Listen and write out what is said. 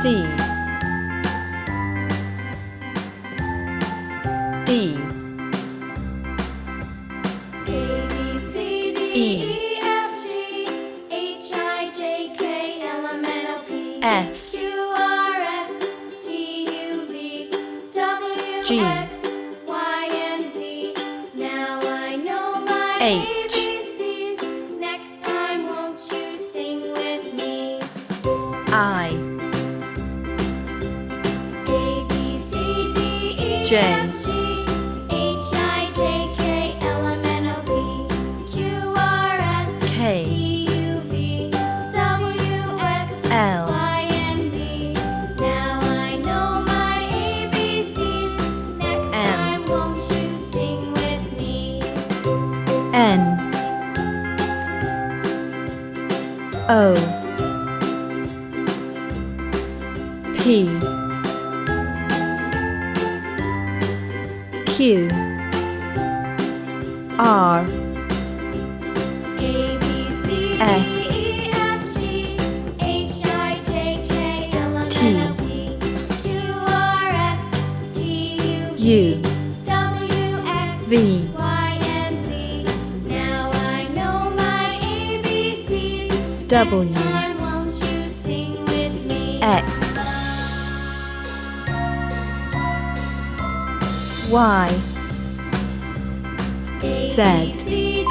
C D A, B, C, D, E, F, G, H, I, J, K, L, M, N, O, P, F Q, R, S, T, U, V, W, G X, Y, and Z. Now I know my H ABCs. Next time, won't you sing with me? I A, B, C, D, E, J F, G, H, I, J, K, L, M, N, O, P, Q, R, S, K T, U, V, W, X, L Y, and Z. Now I know my ABCs. Next M time, won't you sing with me? N O P Q R A, B, C, D, S E, F, G, H, I, J, K, L, M, T N, O, P, Q, R, S, T, U, U V, W, X, V Y, and Z. Now I know my ABCs. W Next time, won't you sing with me? X Y A, Z B, C, D, E,